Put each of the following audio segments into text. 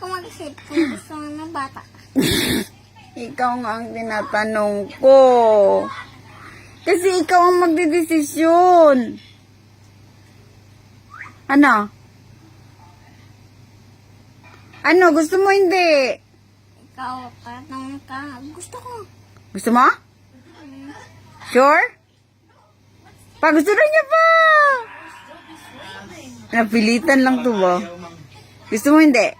ikaw mag-isip kung gusto mo ng bata. Ikaw nga ang tinatanong ko. Kasi ikaw ang magdidesisyon. Ano? Ano? Gusto mo hindi? Ikaw, tanong ka. Gusto ko. Gusto mo? Sure? Pa, gusto na niya pa. Napilitan lang to ba? Gusto mo hindi?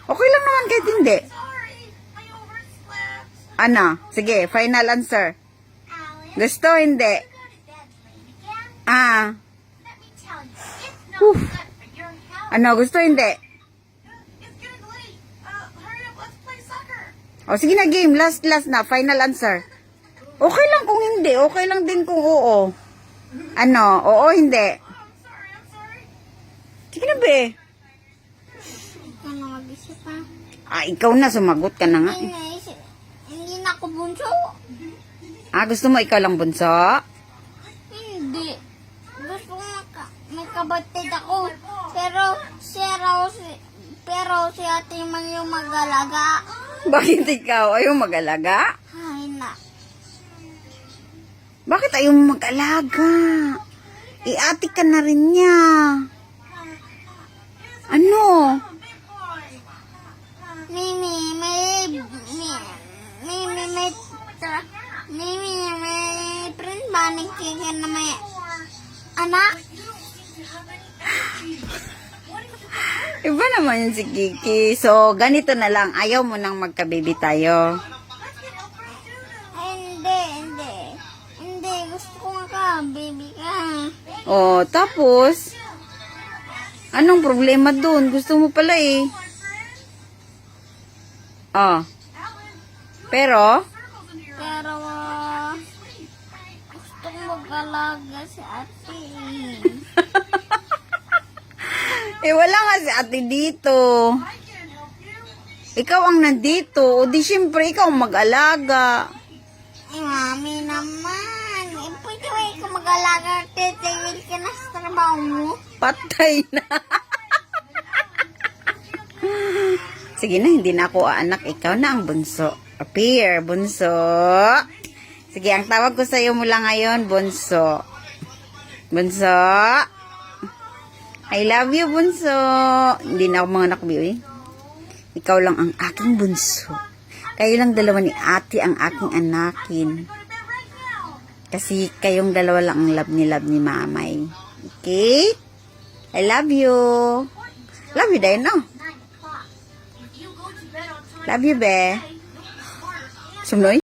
Okay lang naman kahit hindi. Ano? Sige, final answer. Gusto hindi? Ah. Ano? Gusto hindi? O sige na game. Last na. Final answer. Okay lang kung hindi. Okay lang din kung oo. Ano? Oo, hindi. Sige na be. Ikaw na mag-isip ha. Ah, ikaw na. Sumagot ka na nga. Hindi na ako bunso. Ah, gusto mo ikaw lang bunso? Hindi. Gusto ko may kabatid ako. Pero si ate man yung mag-alaga. Bakit ikaw? Ayaw mag-alaga? Ay na. Bakit ayaw mo mag-alaga? Iati ka na rin niya. Ano? Mimi, may friend ba nagkikin na may anak? Iba naman yun si Kiki. So, ganito na lang. Ayaw mo nang magka-baby tayo. Ay, hindi. Gusto ko nga ka, baby ka. Oh, tapos, anong problema dun? Gusto mo pala eh. Oh. Pero, Gusto ko mag-alaga si ate. wala nga si ate dito. Ikaw ang nandito. O di syempre, ikaw ang mag-alaga. Mami naman. Pwede ba ikaw mag-alaga? Titigil ka na sa trabaho mo. Patay na. Sige na, hindi na ako anak. Ikaw na ang bunso. Appear, bunso. Sige, ang tawag ko sa'yo mula ngayon, bunso. Bunso. I love you, bunso. Hindi na ako mga nakbiyo eh. Ikaw lang ang aking bunso. Kayo lang dalawa ni ate ang aking anakin. Kasi kayong dalawa lang ang love ni mamay. Okay? I love you. Love you din, no? Love you, be. Sumloy?